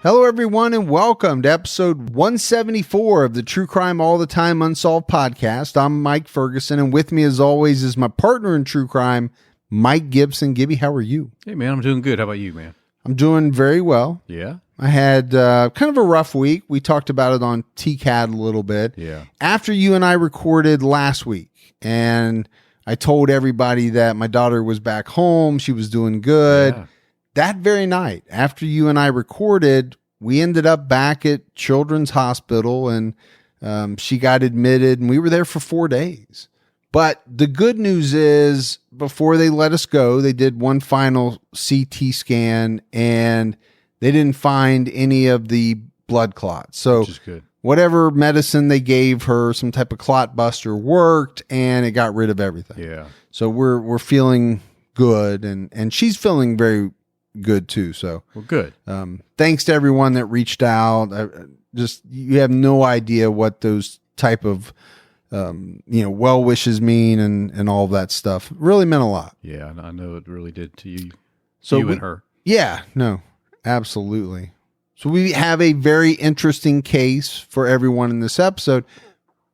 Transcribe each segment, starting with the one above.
Hello, everyone, and welcome to episode 174 of the True Crime All the Time Unsolved podcast. I'm Mike Ferguson, and with me, as always, is my partner in true crime, Mike Gibson. Gibby, how are you? Hey, man, I'm doing good. How about you, man? I'm doing very well. Yeah? I had kind of a rough week. We talked about it on TCAT a little bit. Yeah. After you and I recorded last week, and I told everybody that my daughter was back home, she was doing good. Yeah. That very night, after you and I recorded, we ended up back at Children's Hospital, and she got admitted, and we were there for 4 days. But the good news is, before they let us go, they did one final CT scan, and they didn't find any of the blood clots. So Which is good. whatever medicine they gave her, some type of clot buster, worked, and it got rid of everything. Yeah. So we're feeling good, and she's feeling very good too. So Well, good. thanks to everyone that reached out. You have no idea what those type of well wishes mean and all of that stuff. Really meant a lot. Yeah, I know it really did to you. So you and her. Yeah, no, absolutely. So we have a very interesting case for everyone in this episode.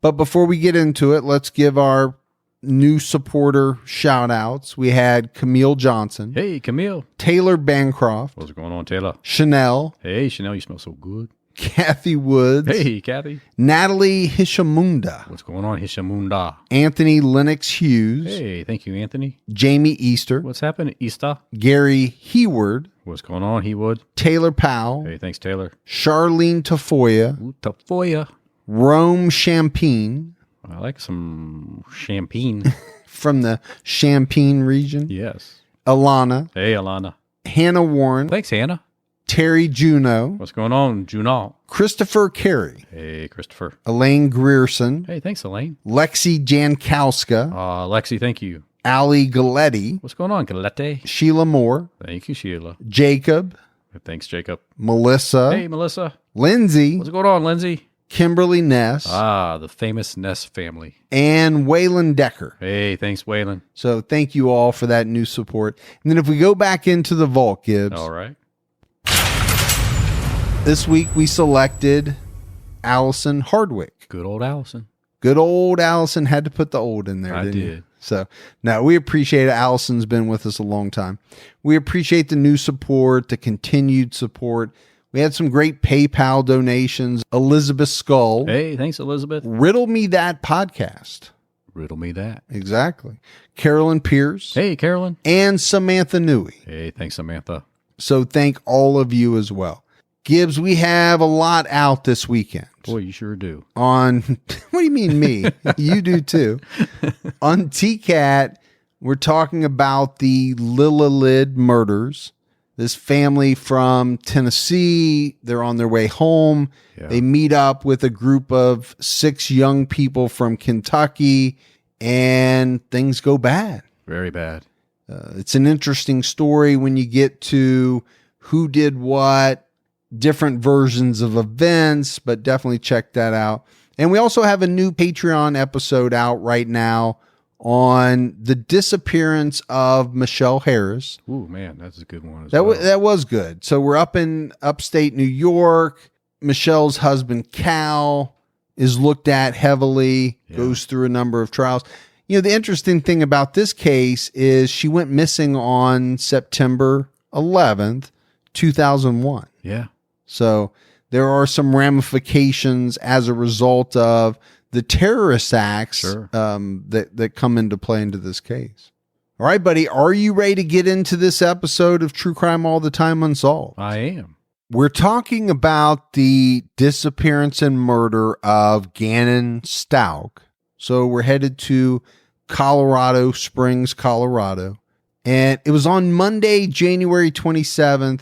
But before we get into it, let's give our new supporter shout outs. We had Camille Johnson. Hey, Camille. Taylor Bancroft. What's going on, Taylor? Chanel. Hey, Chanel, you smell so good. Kathy Woods. Hey, Kathy. Natalie Hishamunda. What's going on, Hishamunda? Anthony Lennox Hughes. Hey, thank you, Anthony. Jamie Easter. What's happening, Easter? Gary Heward. What's going on, Hewood? Taylor Powell. Hey, thanks, Taylor. Charlene Tafoya. Ooh, Tafoya. Rome Champagne. I like some champagne. From the Champagne region. Yes. Alana. Hey, Alana. Hannah Warren. Thanks, Hannah. Terry Juno. What's going on, Junal? Christopher Carey. Hey, Christopher. Elaine Grierson. Hey, thanks, Elaine. Lexi Jankowska. Lexi, thank you. Ali Galletti. What's going on, Galette? Sheila Moore. Thank you, Sheila. Jacob. Thanks, Jacob. Melissa. Hey, Melissa. Lindsay. What's going on, Lindsay? Kimberly Ness. The famous Ness family. And Waylon Decker. Hey, thanks, Waylon. So thank you all for that new support. And then if we go back into the vault, Gibbs. All right. This week we selected Allison Hardwick. Good old Allison. Good old Allison. Had to put the old in there, I didn't you? did. So, no, we appreciate it. Allison's been with us a long time. We appreciate the new support, the continued support. We had some great PayPal donations. Elizabeth Skull. Hey, thanks, Elizabeth. Riddle Me That podcast. Riddle me that. Exactly. Carolyn Pierce. Hey, Carolyn. And Samantha Newey. Hey, thanks, Samantha. So thank all of you as well. Gibbs, we have a lot out this weekend. Boy, you sure do. On, what do you mean me? You do too. On TCAT, we're talking about the Lillelid murders. This family from Tennessee, they're on their way home. Yeah. They meet up with a group of 6 young people from Kentucky, and things go bad. Very bad. It's an interesting story when you get to who did what, different versions of events, but definitely check that out. And we also have a new Patreon episode out right now on the disappearance of Michelle Harris. Ooh, man, that's a good one. That was good. So we're up in upstate New York. Michelle's husband, Cal, is looked at heavily, goes through a number of trials. You know, the interesting thing about this case is she went missing on September 11th, 2001. Yeah. So there are some ramifications as a result of the terrorist acts that come into play into this case. All right, buddy, are you ready to get into this episode of True Crime All the Time Unsolved? I am. We're talking about the disappearance and murder of Gannon Stauch. So we're headed to Colorado Springs, Colorado. And it was on Monday, January 27th,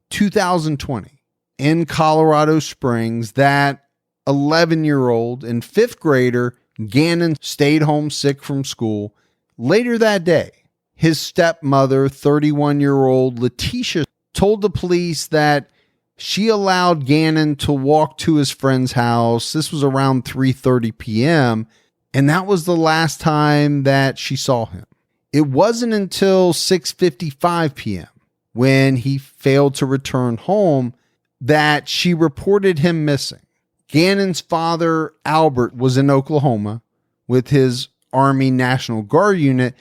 2020. In Colorado Springs, that 11-year-old and 5th grader, Gannon, stayed home sick from school. Later that day, his stepmother, 31-year-old Leticia, told the police that she allowed Gannon to walk to his friend's house. This was around 3:30 p.m., and that was the last time that she saw him. It wasn't until 6:55 p.m. when he failed to return home that she reported him missing. Gannon's father, Albert, was in Oklahoma with his Army National Guard unit,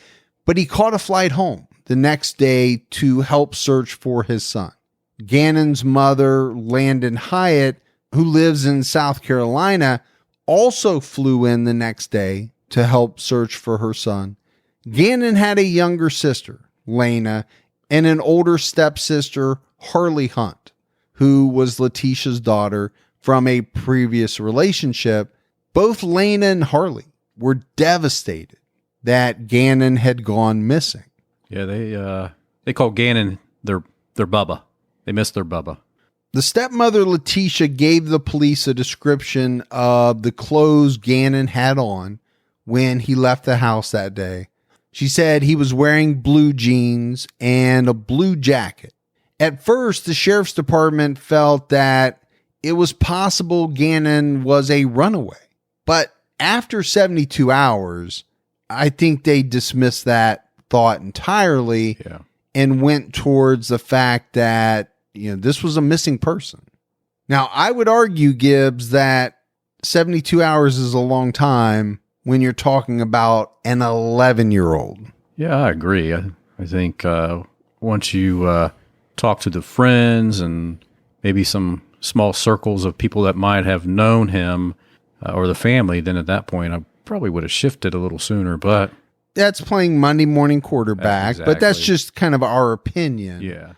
but he caught a flight home the next day to help search for his son. Gannon's mother, Landon Hyatt, who lives in South Carolina, also flew in the next day to help search for her son. Gannon had a younger sister, Lena, and an older stepsister, Harley Hunt, who was Leticia's daughter from a previous relationship. Both Lena and Harley were devastated that Gannon had gone missing. Yeah, they call Gannon their Bubba. They missed their Bubba. The stepmother, Leticia, gave the police a description of the clothes Gannon had on when he left the house that day. She said he was wearing blue jeans and a blue jacket. At first, the sheriff's department felt that it was possible Gannon was a runaway. But after 72 hours, I think they dismissed that thought entirely and went towards the fact that, this was a missing person. Now, I would argue, Gibbs, that 72 hours is a long time when you're talking about an 11-year-old. Yeah, I agree. I think once you talk to the friends and maybe some small circles of people that might have known him or the family, then at that point I probably would have shifted a little sooner. But that's playing Monday morning quarterback, exactly. But that's just kind of our opinion. Yeah.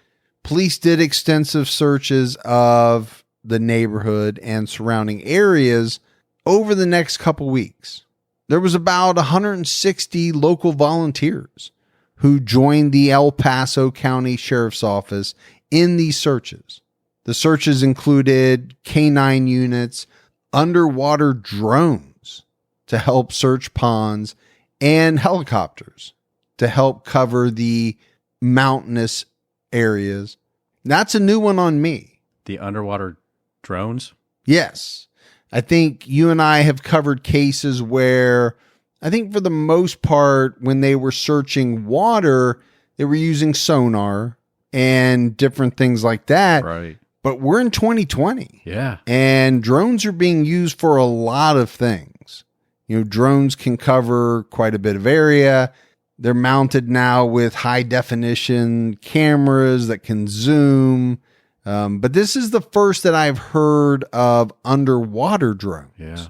Police did extensive searches of the neighborhood and surrounding areas over the next couple weeks. There was about 160 local volunteers who joined the El Paso County Sheriff's Office in these searches. The searches included canine units, underwater drones to help search ponds, and helicopters to help cover the mountainous areas. That's a new one on me. The underwater drones? Yes. I think you and I have covered cases where I think for the most part, when they were searching water, they were using sonar and different things like that. Right. But we're in 2020. Yeah. And drones are being used for a lot of things. Drones can cover quite a bit of area. They're mounted now with high definition cameras that can zoom. But this is the first that I've heard of underwater drones. Yeah.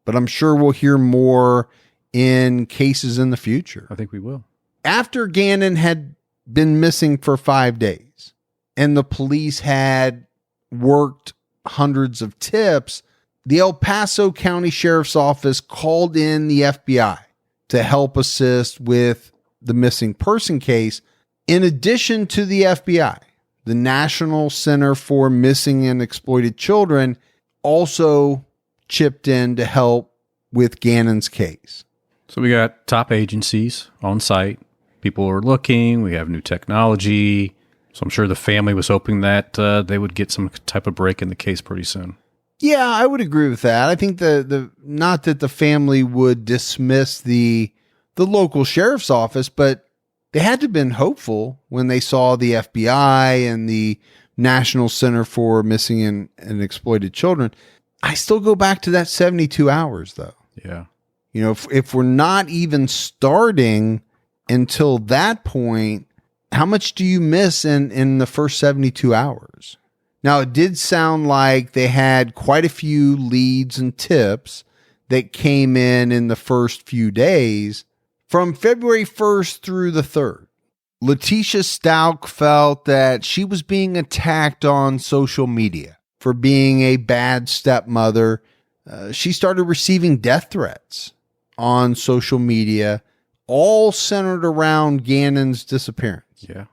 But I'm sure we'll hear more in cases in the future. I think we will. After Gannon had been missing for 5 days and the police had worked hundreds of tips, the El Paso County Sheriff's Office called in the FBI to help assist with the missing person case. In addition to the FBI, the National Center for Missing and Exploited Children also chipped in to help with Gannon's case. So we got top agencies on site. People are looking. We have new technology. So I'm sure the family was hoping that they would get some type of break in the case pretty soon. Yeah, I would agree with that. I think the not that the family would dismiss the local sheriff's office, but they had to have been hopeful when they saw the FBI and the National Center for Missing and Exploited Children. I still go back to that 72 hours, though. Yeah. If we're not even starting until that point, how much do you miss in the first 72 hours? Now, it did sound like they had quite a few leads and tips that came in the first few days. From February 1st through the 3rd, Leticia Stauch felt that she was being attacked on social media for being a bad stepmother. She started receiving death threats on social media, all centered around Gannon's disappearance. Yeah.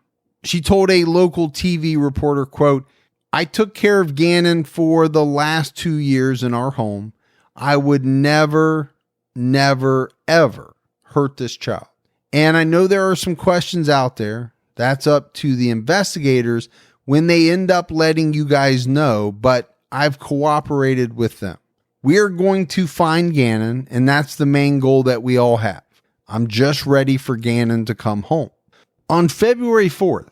She told a local TV reporter, quote, "I took care of Gannon for the last 2 years in our home. I would never, ever hurt this child. And I know there are some questions out there. That's up to the investigators when they end up letting you guys know, but I've cooperated with them. We are going to find Gannon, and that's the main goal that we all have. I'm just ready for Gannon to come home." On February 4th,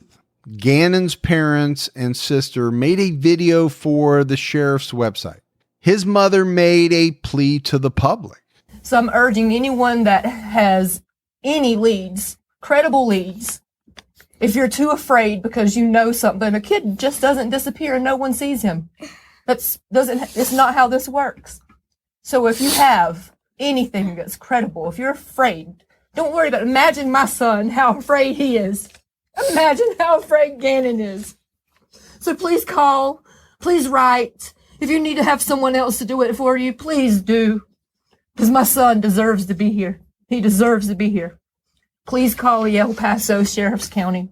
Gannon's parents and sister made a video for the sheriff's website. His mother made a plea to the public. So I'm urging anyone that has any leads, credible leads, if you're too afraid because you know something, a kid just doesn't disappear and no one sees him. It's not how this works. So if you have anything that's credible, if you're afraid, don't worry about it. Imagine my son, how afraid he is. Imagine how afraid Gannon is. So please call, please write. If you need to have someone else to do it for you, please do. Because my son deserves to be here. He deserves to be here. Please call the El Paso Sheriff's County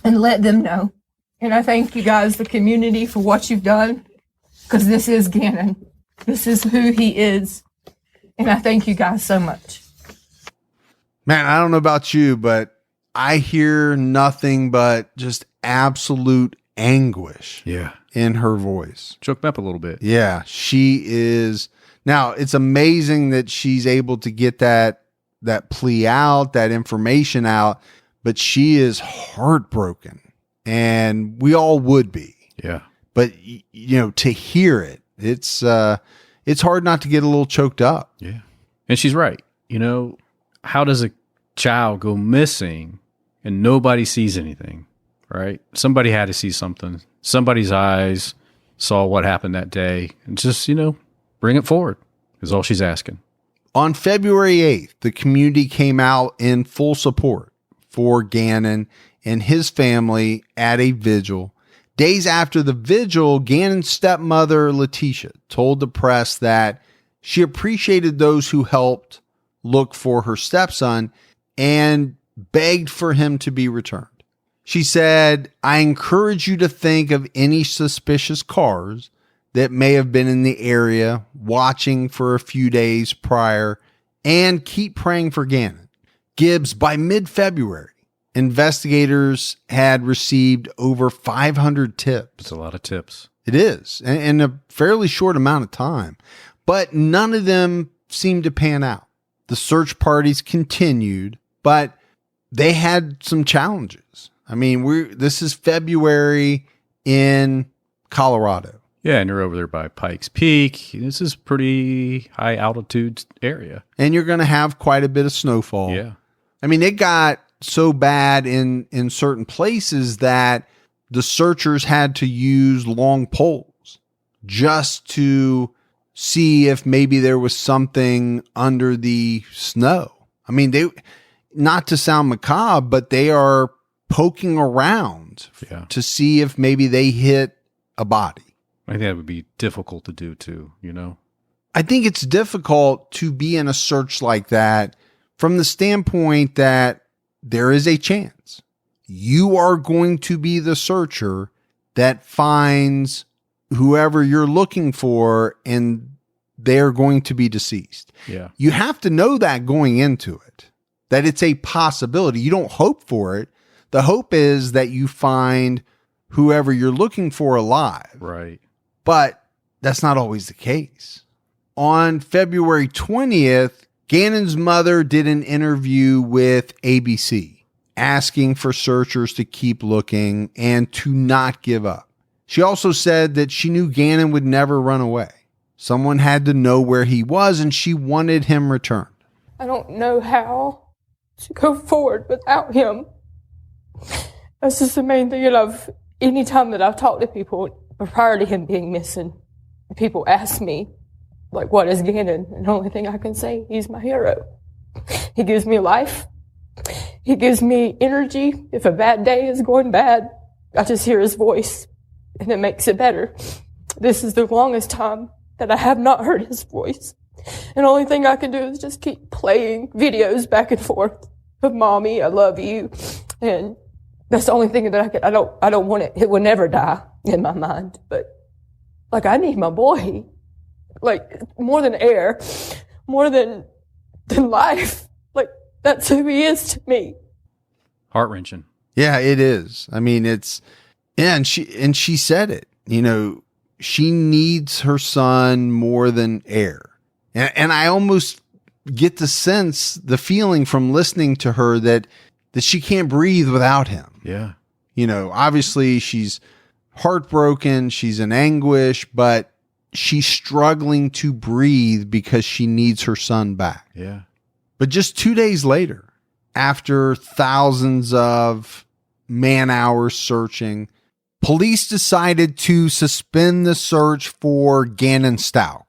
and let them know. And I thank you guys, the community, for what you've done. Because this is Gannon. This is who he is. And I thank you guys so much. Man, I don't know about you, but I hear nothing but just absolute anguish in her voice. Choked me up a little bit. Yeah, she is. Now, it's amazing that she's able to get that plea out, that information out, but she is heartbroken, and we all would be. Yeah. But, to hear it, it's hard not to get a little choked up. Yeah. And she's right. How does a child go missing and nobody sees anything, right? Somebody had to see something. Somebody's eyes saw what happened that day, and just, bring it forward is all she's asking. On February 8th, the community came out in full support for Gannon and his family at a vigil. Days after the vigil, Gannon's stepmother, Leticia, told the press that she appreciated those who helped look for her stepson and begged for him to be returned. She said, "I encourage you to think of any suspicious cars that may have been in the area watching for a few days prior, and keep praying for Gannon." Gibbs, by mid-February, investigators had received over 500 tips. It's a lot of tips. It is, in a fairly short amount of time. But none of them seemed to pan out. The search parties continued, but they had some challenges. I mean, this is February in Colorado. Yeah, and you're over there by Pikes Peak. This is pretty high altitude area. And you're going to have quite a bit of snowfall. Yeah. I mean, it got so bad in certain places that the searchers had to use long poles just to see if maybe there was something under the snow. I mean, not to sound macabre, but they are poking around to see if maybe they hit a body. I think that would be difficult to do too, I think it's difficult to be in a search like that from the standpoint that there is a chance you are going to be the searcher that finds whoever you're looking for, and they're going to be deceased. Yeah. You have to know that going into it, that it's a possibility. You don't hope for it. The hope is that you find whoever you're looking for alive. Right. But that's not always the case. On February 20th, Gannon's mother did an interview with ABC, asking for searchers to keep looking and to not give up. She also said that she knew Gannon would never run away. Someone had to know where he was, and she wanted him returned. I don't know how to go forward without him. That's just the main thing. Any time that I've talked to people prior to him being missing, people ask me, what is Gannon? And the only thing I can say, he's my hero. He gives me life. He gives me energy. If a bad day is going bad, I just hear his voice, and it makes it better. This is the longest time that I have not heard his voice. And the only thing I can do is just keep playing videos back and forth of "Mommy, I love you." And that's the only thing that I don't want it. It will never die in my mind. But I need my boy, more than air, more than life. That's who he is to me. Heart-wrenching. Yeah, it is. I mean, and she said it, she needs her son more than air. And I almost get the feeling from listening to her that she can't breathe without him. Yeah. Obviously she's heartbroken, she's in anguish, but she's struggling to breathe because she needs her son back. Yeah. But just 2 days later, after thousands of man-hours searching, police decided to suspend the search for Gannon Stauch.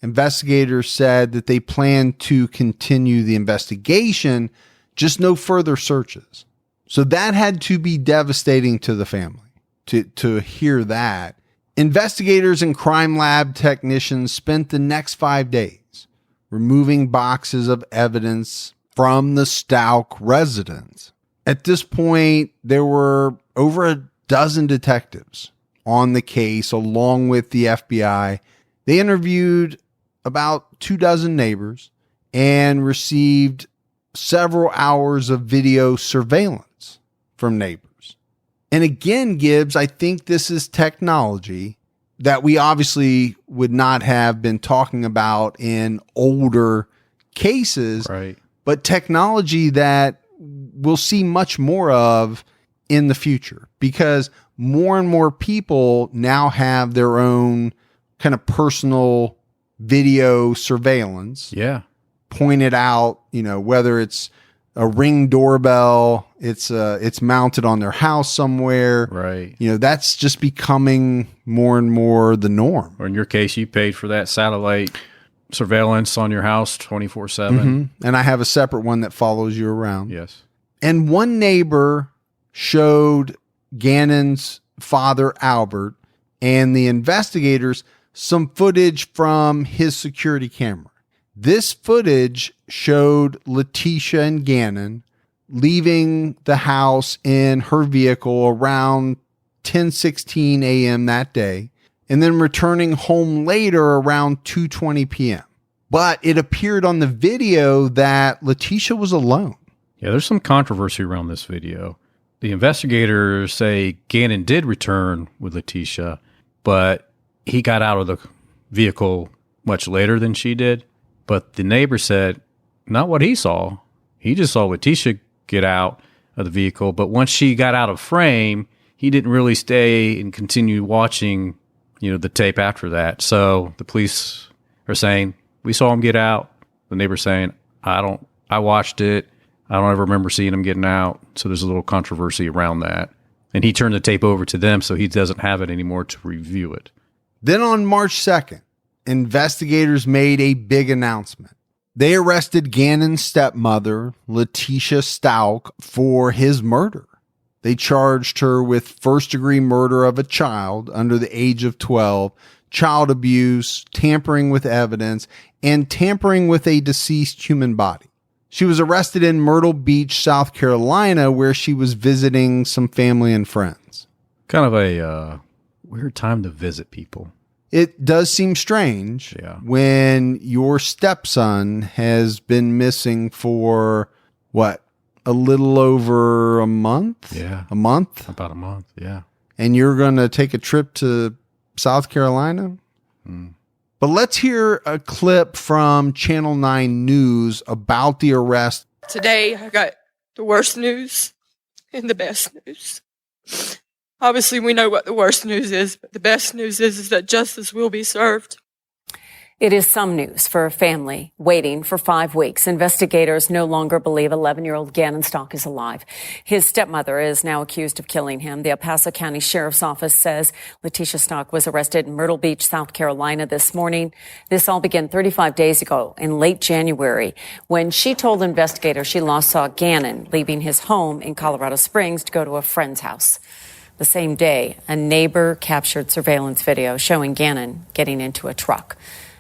Investigators said that they planned to continue the investigation, just no further searches. So that had to be devastating to the family to hear that. Investigators and crime lab technicians spent the next 5 days removing boxes of evidence from the Stauch residence. At this point, there were over a dozen detectives on the case, along with the FBI. They interviewed about 24 neighbors and received several hours of video surveillance from neighbors. And again, Gibbs, I think this is technology that we obviously would not have been talking about in older cases, Right. but technology that we'll see much more of in the future, because more and more people now have their own kind of personal video surveillance. Yeah. Pointed out, whether it's a Ring doorbell, it's mounted on their house somewhere. Right. That's just becoming more and more the norm. Or in your case, you paid for that satellite surveillance on your house 24/7. Mm-hmm. And I have a separate one that follows you around. Yes. And one neighbor showed Gannon's father, Albert, and the investigators some footage from his security camera. This footage showed Leticia and Gannon leaving the house in her vehicle around 10:16 a.m. that day, and then returning home later around 2:20 p.m. But it appeared on the video that Leticia was alone. Yeah, there's some controversy around this video. The investigators say Gannon did return with Leticia, but he got out of the vehicle much later than she did. But the neighbor said not what he saw. He just saw Leticia get out of the vehicle. But once she got out of frame, he didn't really stay and continue watching, the tape after that. So the police are saying, we saw him get out. The neighbor's saying, I watched it. I don't ever remember seeing him getting out. So there's a little controversy around that. And he turned the tape over to them, so he doesn't have it anymore to review it. Then on March 2nd, investigators made a big announcement. They arrested Gannon's stepmother, Leticia Stauch, for his murder. They charged her with first-degree murder of a child under the age of 12, child abuse, tampering with evidence, and tampering with a deceased human body. She was arrested in Myrtle Beach, South Carolina, where she was visiting some family and friends. Kind of a weird time to visit people. It does seem strange when your stepson has been missing for, a little over a month? Yeah. A month? About a month, yeah. And you're going to take a trip to South Carolina? But let's hear a clip from Channel 9 News about the arrest. Today, I got the worst news and the best news. Obviously, we know what the worst news is, but the best news is that justice will be served. It is some news for a family waiting for 5 weeks. Investigators no longer believe 11-year-old Gannon Stauch is alive. His stepmother is now accused of killing him. The El Paso County Sheriff's Office says Leticia Stauch was arrested in Myrtle Beach, South Carolina this morning. This all began 35 days ago in late January when she told investigators she last saw Gannon leaving his home in Colorado Springs to go to a friend's house. The same day, a neighbor captured surveillance video showing Gannon getting into a truck.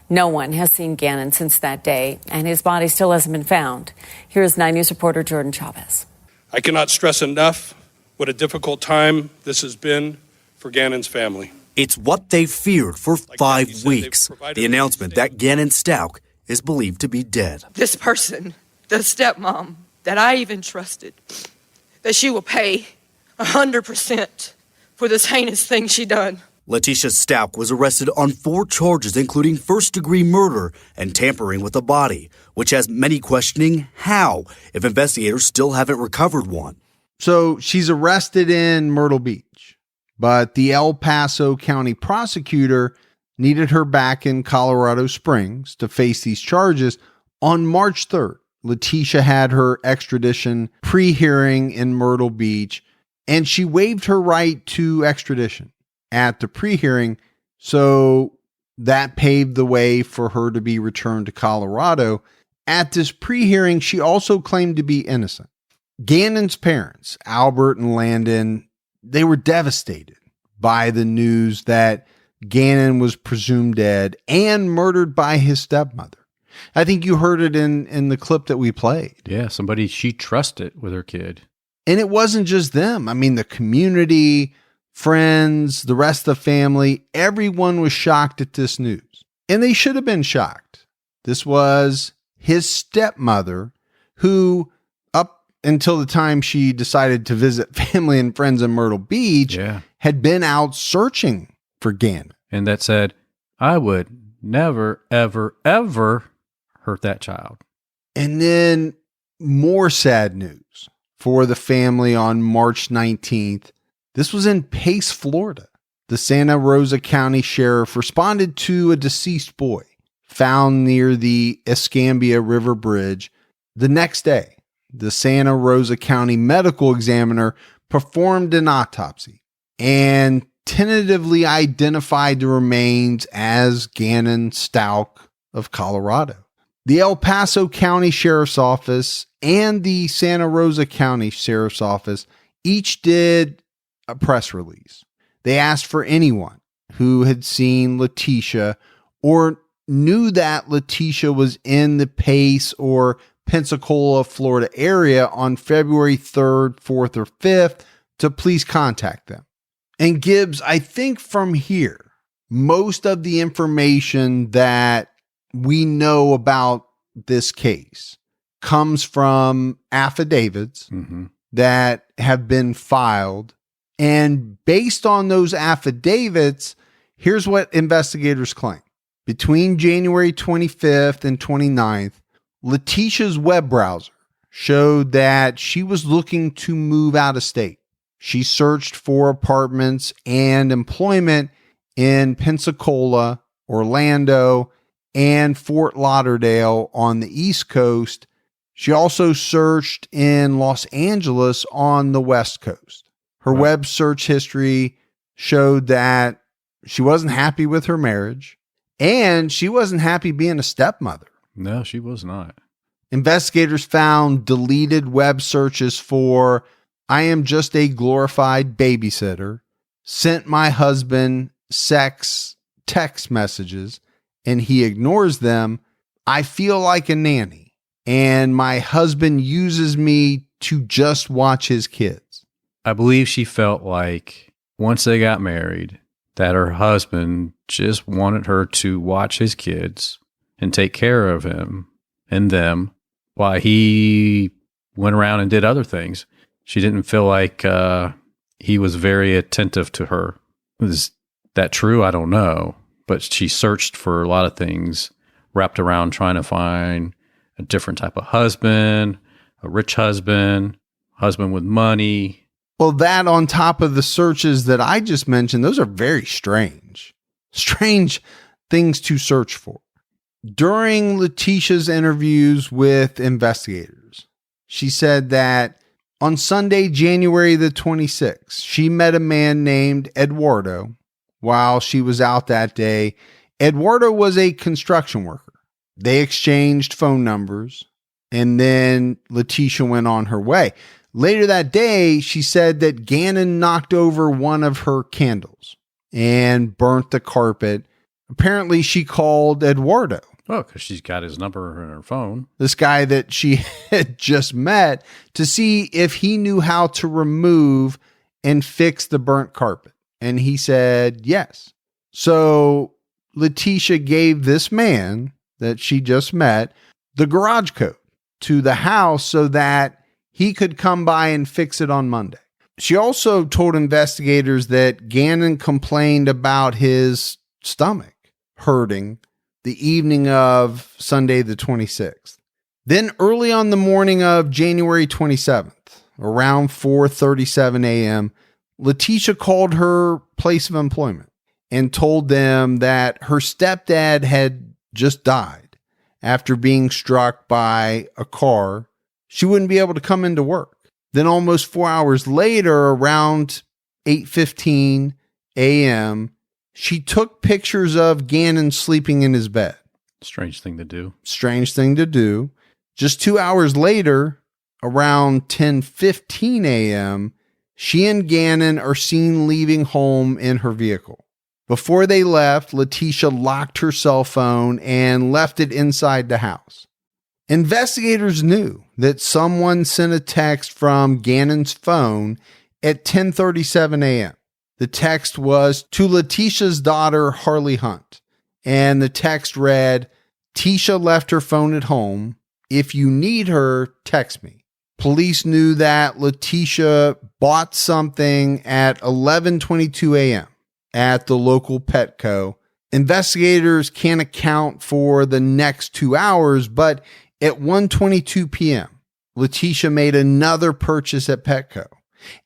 No one has seen Gannon since that day, and his body still hasn't been found. Here's 9 News reporter Jordan Chavez. I cannot stress enough what a difficult time this has been for Gannon's family. It's what they feared for 5 weeks. The announcement that Gannon Stauch is believed to be dead. This person, the stepmom that I even trusted, that she will pay 100% for this heinous thing she done. Leticia Stauch was arrested on 4 charges, including first-degree murder and tampering with a body, which has many questioning how, if investigators still haven't recovered one. So she's arrested in Myrtle Beach, but the El Paso County prosecutor needed her back in Colorado Springs to face these charges. On March 3rd, Leticia had her extradition pre-hearing in Myrtle Beach, and she waived her right to extradition at the pre-hearing, so that paved the way for her to be returned to Colorado. At this pre-hearing, she also claimed to be innocent. Gannon's parents, Albert and Landon, they were devastated by the news that Gannon was presumed dead and murdered by his stepmother. I think you heard it in the clip that we played. Yeah, somebody she trusted with her kid. And it wasn't just them. I mean, the community, friends, the rest of the family, everyone was shocked at this news. And they should have been shocked. This was his stepmother who, up until the time she decided to visit family and friends in Myrtle Beach, had been out searching for Gannon. And that said, I would never, ever, ever hurt that child. And then more sad news for the family on March 19th. This was in Pace, Florida. The Santa Rosa County Sheriff responded to a deceased boy found near the Escambia River Bridge. The next day, the Santa Rosa County Medical Examiner performed an autopsy and tentatively identified the remains as Gannon Stauch of Colorado. The El Paso County Sheriff's Office and the Santa Rosa County Sheriff's Office each did a press release. They asked for anyone who had seen Leticia or knew that Leticia was in the Pace or Pensacola, Florida area on February 3rd, 4th, or 5th to please contact them. And Gibbs, I think from here, most of the information that we know about this case comes from affidavits that have been filed. And based on those affidavits, here's what investigators claim. Between January 25th and 29th, Leticia's web browser showed that she was looking to move out of state. She searched for apartments and employment in Pensacola, Orlando, and Fort Lauderdale on the East Coast. She also searched in Los Angeles on the West Coast. Her web search history showed that she wasn't happy with her marriage and she wasn't happy being a stepmother. No, she was not. Investigators found deleted web searches for "I am just a glorified babysitter," "sent my husband sex text messages and he ignores them," "I feel like a nanny," and "my husband uses me to just watch his kids." I believe she felt like once they got married, that her husband just wanted her to watch his kids and take care of him and them while he went around and did other things. She didn't feel like he was very attentive to her. Is that true? I don't know. But she searched for a lot of things wrapped around trying to find a different type of husband, a rich husband, husband with money. Well, that on top of the searches that I just mentioned, those are very strange things to search for. During Leticia's interviews with investigators, she said that on Sunday, January the 26th, she met a man named Eduardo while she was out that day. Eduardo was a construction worker. They exchanged phone numbers, and then Leticia went on her way. Later that day, she said that Gannon knocked over one of her candles and burnt the carpet. Apparently, she called Eduardo. Oh, because she's got his number in her phone. This guy that she had just met, to see if he knew how to remove and fix the burnt carpet. And he said yes. So Leticia gave this man that she just met the garage code to the house so that he could come by and fix it on Monday. She also told investigators that Gannon complained about his stomach hurting the evening of Sunday the 26th. Then early on the morning of January 27th, around 4:37 a.m., Leticia called her place of employment and told them that her stepdad had just died after being struck by a car. She wouldn't be able to come into work. Then almost 4 hours later, around 8:15 a.m., she took pictures of Gannon sleeping in his bed. Strange thing to do. Strange thing to do. Just 2 hours later, around 10:15 a.m., she and Gannon are seen leaving home in her vehicle. Before they left, Leticia locked her cell phone and left it inside the house. Investigators knew that someone sent a text from Gannon's phone at 10:37 a.m. The text was to Leticia's daughter, Harley Hunt, and the text read, "Tisha left her phone at home. If you need her, text me." Police knew that Leticia bought something at 11:22 a.m. at the local Petco. Investigators can't account for the next 2 hours, but at 1:22 p.m., Leticia made another purchase at Petco.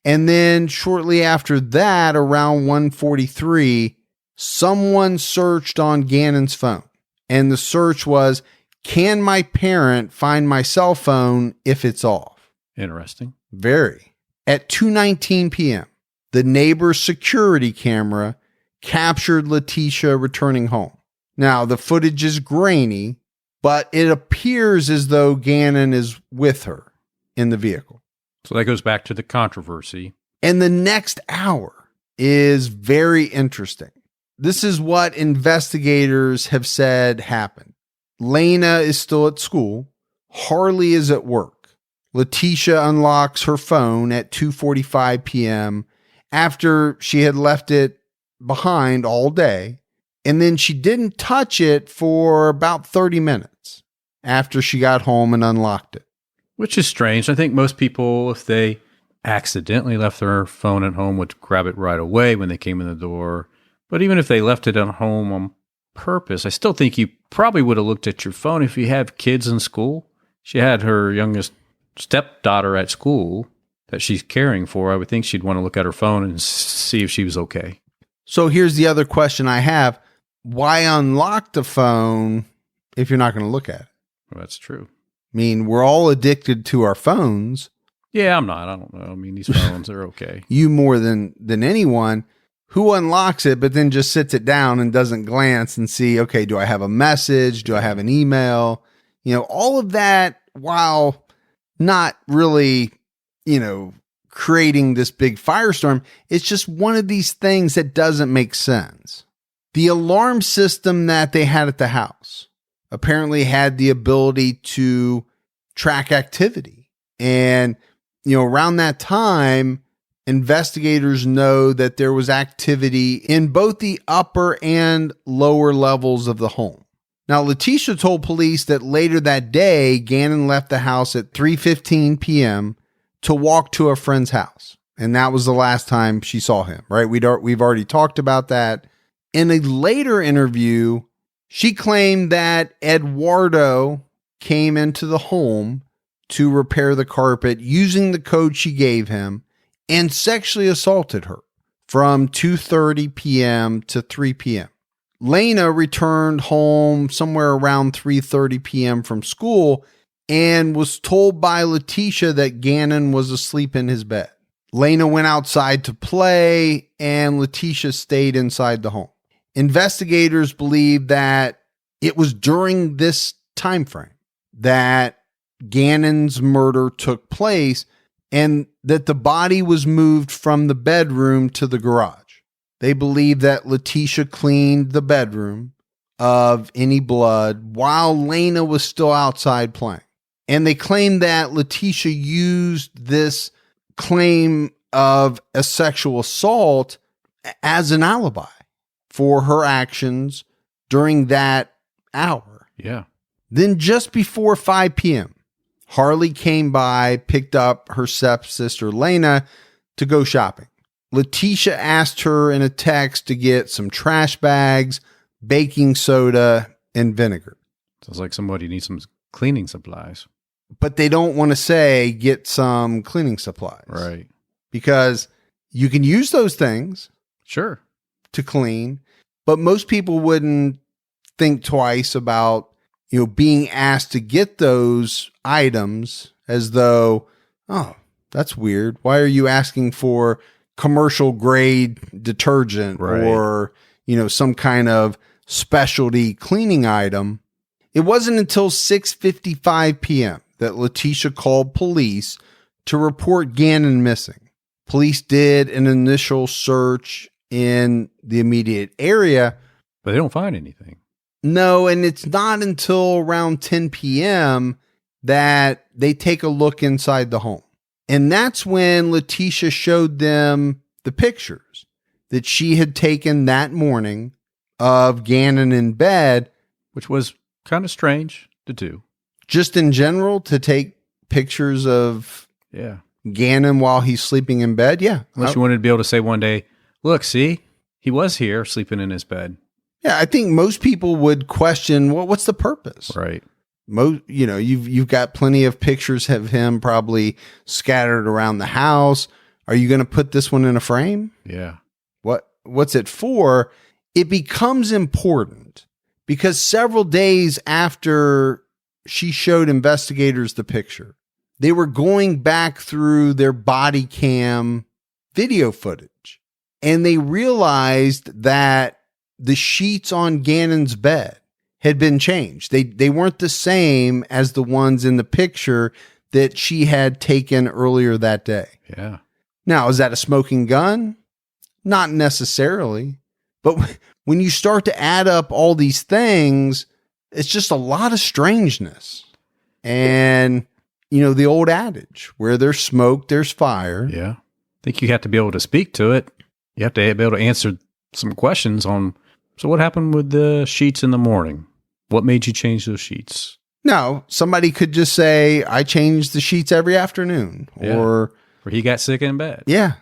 And then shortly after that, around 1:43, someone searched on Gannon's phone. And the search was, "Can my parent find my cell phone if it's off?" Interesting. Very. At 2:19 p.m., the neighbor's security camera captured Leticia returning home. Now, the footage is grainy, but it appears as though Gannon is with her in the vehicle. So that goes back to the controversy. And the next hour is very interesting. This is what investigators have said happened. Lena is still at school. Harley is at work. Leticia unlocks her phone at 2:45 p.m. after she had left it behind all day. And then she didn't touch it for about 30 minutes after she got home and unlocked it. Which is strange. I think most people, if they accidentally left their phone at home, would grab it right away when they came in the door. But even if they left it at home on purpose, I still think you probably would have looked at your phone if you have kids in school. She had her youngest stepdaughter at school that she's caring for. I would think she'd want to look at her phone and see if she was okay. So here's the other question I have. Why unlock the phone if you're not going to look at it? Well, that's true. I mean, we're all addicted to our phones. Yeah, I'm not. I don't know. I mean, these phones are okay. You more than anyone. Who unlocks it, but then just sits it down and doesn't glance and see, okay, do I have a message? Do I have an email? You know, all of that, while not really, creating this big firestorm, it's just one of these things that doesn't make sense. The alarm system that they had at the house apparently had the ability to track activity. And, around that time, investigators know that there was activity in both the upper and lower levels of the home. Now, Leticia told police that later that day, Gannon left the house at 3:15 p.m. to walk to a friend's house. And that was the last time she saw him, right? We've already talked about that. In a later interview, she claimed that Eduardo came into the home to repair the carpet using the code she gave him and sexually assaulted her from 2:30 p.m. to 3 p.m. Lena returned home somewhere around 3:30 p.m. from school and was told by Leticia that Gannon was asleep in his bed. Lena went outside to play and Leticia stayed inside the home. Investigators believe that it was during this time frame that Gannon's murder took place and that the body was moved from the bedroom to the garage. They believe that Leticia cleaned the bedroom of any blood while Lena was still outside playing. And they claim that Leticia used this claim of a sexual assault as an alibi for her actions during that hour. Yeah. Then just before 5 p.m., Harley came by, picked up her stepsister Lena to go shopping. Leticia asked her in a text to get some trash bags, baking soda, and vinegar. Sounds like somebody needs some cleaning supplies. but they don't want to say get some cleaning supplies. Right. Because you can use those things Sure. to clean, but most people wouldn't think twice about, being asked to get those items as though, oh, that's weird. Why are you asking for commercial grade detergent Right. or, some kind of specialty cleaning item? It wasn't until 6:55 p.m. that Leticia called police to report Gannon missing. Police did an initial search in the immediate area. But they don't find anything. No, and it's not until around 10 p.m. that they take a look inside the home. And that's when Leticia showed them the pictures that she had taken that morning of Gannon in bed. Which was kind of strange to do. Just in general, to take pictures of Yeah. Gannon while he's sleeping in bed. Yeah. Unless you wanted to be able to say one day, look, see, he was here sleeping in his bed. Yeah, I think most people would question, well, what's the purpose? Right. You've got plenty of pictures of him probably scattered around the house. Are you going to put this one in a frame? Yeah. What's it for? It becomes important because several days after she showed investigators the picture, they were going back through their body cam video footage, and they realized that the sheets on Gannon's bed had been changed. They weren't the same as the ones in the picture that she had taken earlier that day. Yeah. Now, is that a smoking gun? Not necessarily. But when you start to add up all these things, it's just a lot of strangeness. And, the old adage, where there's smoke, there's fire. Yeah. I think you have to be able to speak to it. You have to be able to answer some questions on, so what happened with the sheets in the morning? What made you change those sheets? No, somebody could just say, I change the sheets every afternoon. Yeah. Or he got sick in bed. Yeah.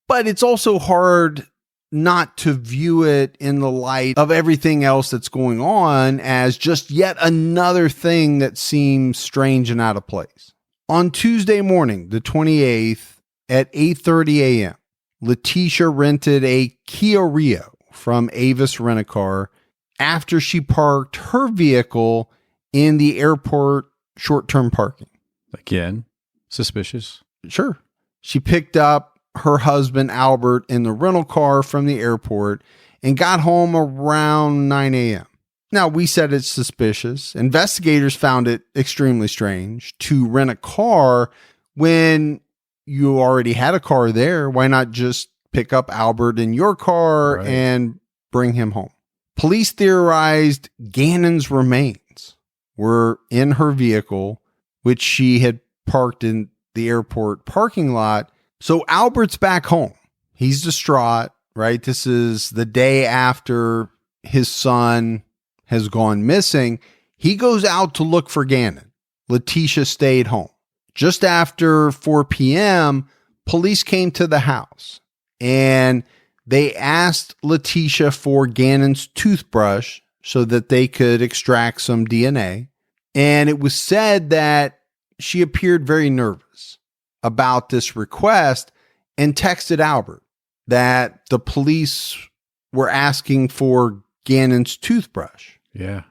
But it's also hard not to view it in the light of everything else that's going on as just yet another thing that seems strange and out of place. On Tuesday morning, the 28th at 8:30 a.m., Leticia rented a Kia Rio from Avis Rent-A-Car after she parked her vehicle in the airport short-term parking. Again, suspicious. Sure. She picked up her husband, Albert, in the rental car from the airport and got home around 9 a.m. Now, we said it's suspicious. Investigators found it extremely strange to rent a car when you already had a car there. Why not just pick up Albert in your car and bring him home? Police theorized Gannon's remains were in her vehicle, which she had parked in the airport parking lot. So Albert's back home. He's distraught, right? This is the day after his son has gone missing. He goes out to look for Gannon. Leticia stayed home. Just after 4 p.m., police came to the house and they asked Leticia for Gannon's toothbrush so that they could extract some DNA. And it was said that she appeared very nervous about this request and texted Albert that the police were asking for Gannon's toothbrush. Yeah.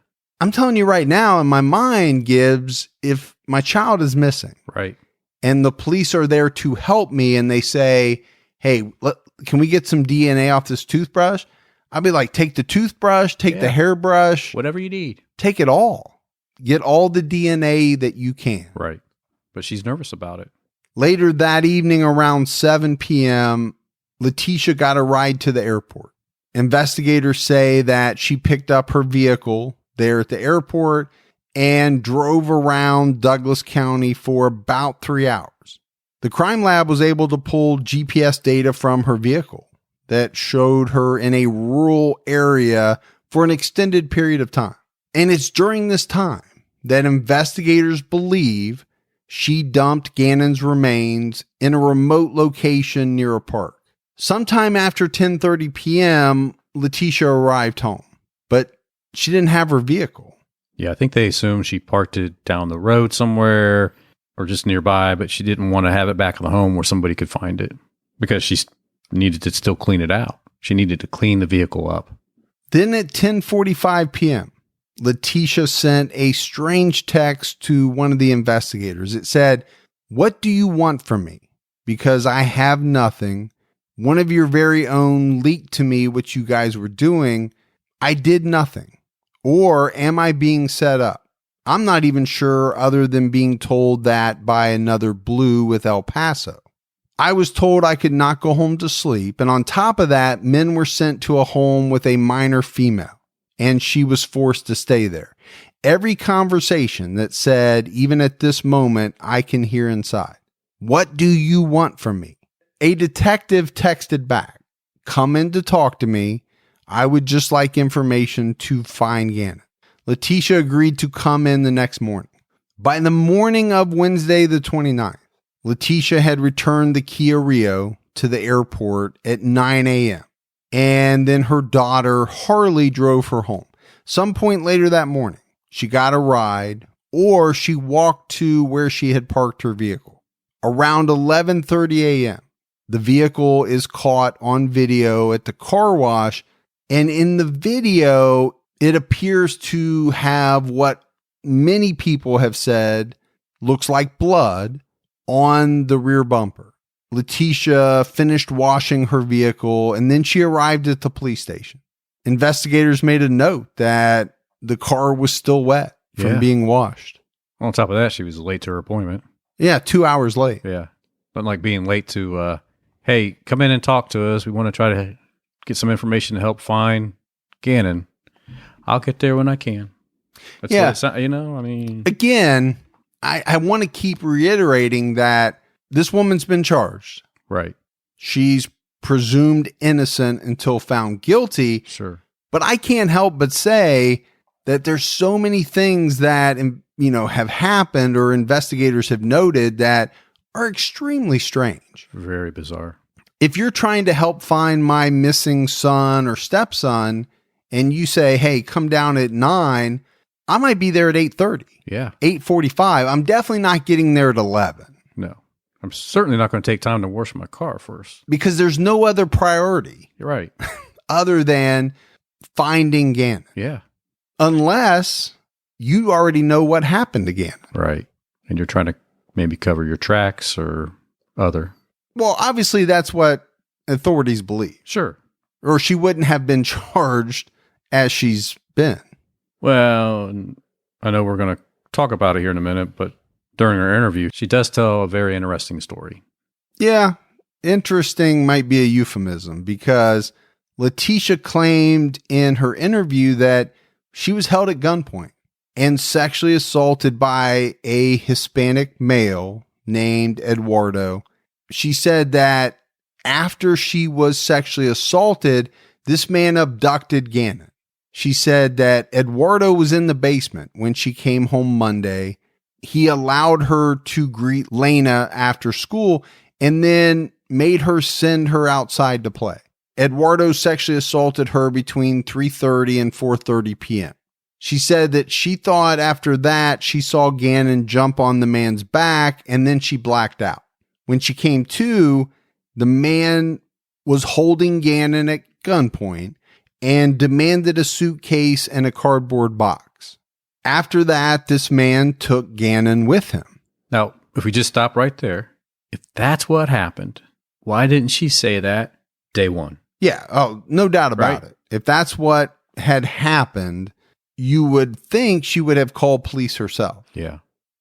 I'm telling you right now, in my mind, Gibbs, if my child is missing, right, and the police are there to help me and they say, hey, can we get some DNA off this toothbrush? I'd be like, take the toothbrush, take the hairbrush, whatever you need. Take it all. Get all the DNA that you can. Right. But she's nervous about it. Later that evening around 7 p.m., Leticia got a ride to the airport. Investigators say that she picked up her vehicle there at the airport and drove around Douglas County for about 3 hours. The crime lab was able to pull GPS data from her vehicle that showed her in a rural area for an extended period of time. And it's during this time that investigators believe she dumped Gannon's remains in a remote location near a park. Sometime after 10:30 p.m., Leticia arrived home, but she didn't have her vehicle. Yeah, I think they assumed she parked it down the road somewhere. or just nearby, but she didn't want to have it back in the home where somebody could find it because she needed to still clean it out. She needed to clean the vehicle up. Then at 10:45 p.m., Leticia sent a strange text to one of the investigators. It said, "What do you want from me? Because I have nothing. One of your very own leaked to me what you guys were doing. I did nothing. Or am I being set up? I'm not even sure other than being told that by another blue with El Paso. I was told I could not go home to sleep. And on top of that, men were sent to a home with a minor female, and she was forced to stay there. Every conversation that said, even at this moment, I can hear inside. What do you want from me?" A detective texted back, "Come in to talk to me. I would just like information to find Gannon." Leticia agreed to come in the next morning. By the morning of Wednesday the 29th, Leticia had returned the Kia Rio to the airport at 9 a.m. And then her daughter, Harley, drove her home. Some point later that morning, she got a ride, or she walked to where she had parked her vehicle. Around 11:30 a.m., the vehicle is caught on video at the car wash, and in the video, it appears to have what many people have said looks like blood on the rear bumper. Leticia finished washing her vehicle, and then she arrived at the police station. Investigators made a note that the car was still wet from being washed. On top of that, she was late to her appointment. Yeah, 2 hours late. Yeah. But like being late to, hey, come in and talk to us. We want to try to get some information to help find Gannon. I'll get there when I can. That's what it's, I mean. Again, I want to keep reiterating that this woman's been charged. Right. She's presumed innocent until found guilty. Sure. But I can't help but say that there's so many things that, have happened or investigators have noted that are extremely strange. Very bizarre. If you're trying to help find my missing son or stepson and you say, hey, come down at 9, I might be there at 8:30. Yeah. 8:45. I'm definitely not getting there at 11. No. I'm certainly not going to take time to wash my car first. Because there's no other priority. You're right. Other than finding Gannon. Yeah. Unless you already know what happened to Gannon. Right. And you're trying to maybe cover your tracks or other. Well, obviously that's what authorities believe. Sure. Or she wouldn't have been charged as she's been. Well, I know we're going to talk about it here in a minute, but during her interview, she does tell a very interesting story. Yeah. Interesting might be a euphemism, because Leticia claimed in her interview that she was held at gunpoint and sexually assaulted by a Hispanic male named Eduardo. She said that after she was sexually assaulted, this man abducted Gannon. She said that Eduardo was in the basement when she came home Monday. He allowed her to greet Lena after school and then made her send her outside to play. Eduardo sexually assaulted her between 3:30 and 4:30 p.m. She said that she thought after that she saw Gannon jump on the man's back, and then she blacked out. When she came to, the man was holding Gannon at gunpoint and demanded a suitcase and a cardboard box. After that, this man took Gannon with him. Now, if we just stop right there, if that's what happened, why didn't she say that day one? Yeah. Oh, no doubt about it. If that's what had happened, you would think she would have called police herself. Yeah.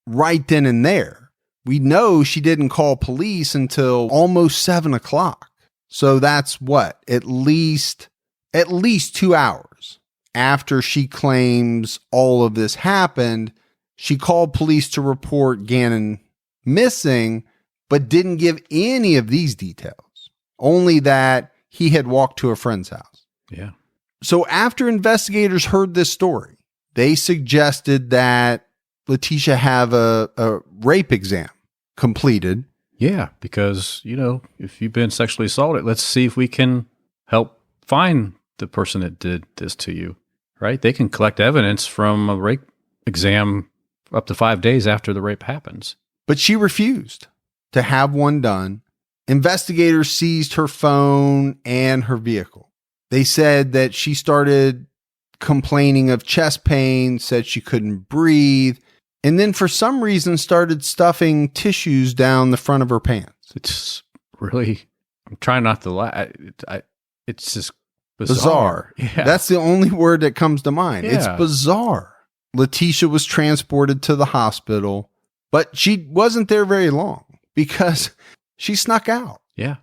Right then and there. We know she didn't call police until almost 7 o'clock. So that's what? At least 2 hours after she claims all of this happened. She called police to report Gannon missing, but didn't give any of these details. Only that he had walked to a friend's house. Yeah. So after investigators heard this story, they suggested that Leticia have a rape exam completed. Yeah, because, if you've been sexually assaulted, let's see if we can help find the person that did this to you, right? They can collect evidence from a rape exam up to 5 days after the rape happens. but she refused to have one done. Investigators seized her phone and her vehicle. They said that she started complaining of chest pain, said she couldn't breathe, and then for some reason started stuffing tissues down the front of her pants. It's really, I'm trying not to laugh. It's just Bizarre. Yeah. That's the only word that comes to mind. Yeah. It's bizarre. Leticia was transported to the hospital, but she wasn't there very long because she snuck out. Yeah.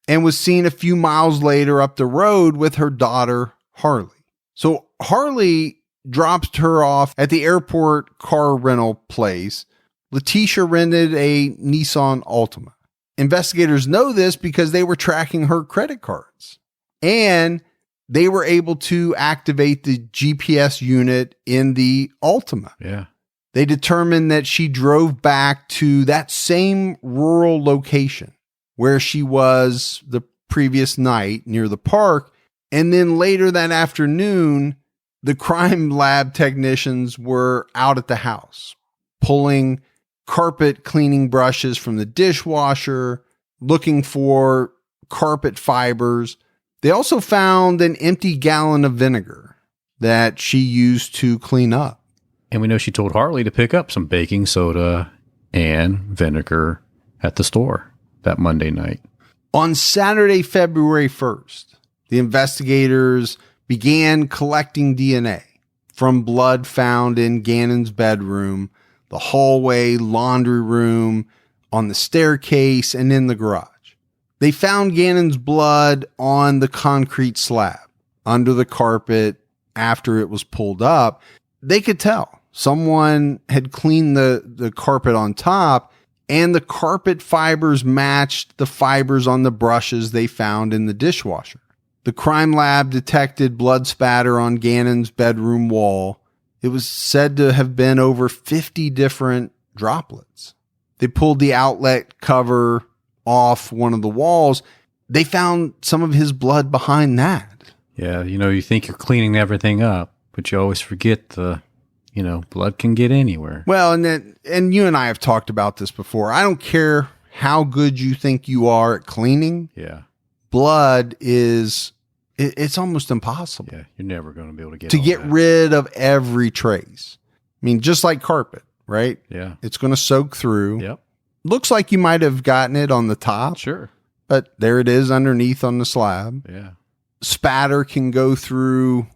And was seen a few miles later up the road with her daughter, Harley. So Harley dropped her off at the airport car rental place. Leticia rented a Nissan Altima. Investigators know this because they were tracking her credit cards. And they were able to activate the GPS unit in the Altima. Yeah. They determined that she drove back to that same rural location where she was the previous night near the park. And then later that afternoon, the crime lab technicians were out at the house, pulling carpet cleaning brushes from the dishwasher, looking for carpet fibers. They also found an empty gallon of vinegar that she used to clean up. And we know she told Harley to pick up some baking soda and vinegar at the store that Monday night. On Saturday, February 1st, the investigators began collecting DNA from blood found in Gannon's bedroom, the hallway, laundry room, on the staircase, and in the garage. They found Gannon's blood on the concrete slab under the carpet after it was pulled up. They could tell someone had cleaned the carpet on top, and the carpet fibers matched the fibers on the brushes they found in the dishwasher. The crime lab detected blood spatter on Gannon's bedroom wall. It was said to have been over 50 different droplets. They pulled the outlet cover off one of the walls. They found some of his blood behind that. Yeah, you think you're cleaning everything up, but you always forget blood can get anywhere. Well, and you and I have talked about this before. I don't care how good you think you are at cleaning. Yeah. Blood it's almost impossible. Yeah, you're never going to be able to get rid of every trace. I mean, just like carpet, right? Yeah. It's going to soak through. Yep. Looks like you might have gotten it on the top. Sure. But there it is underneath on the slab. Yeah. Spatter can go through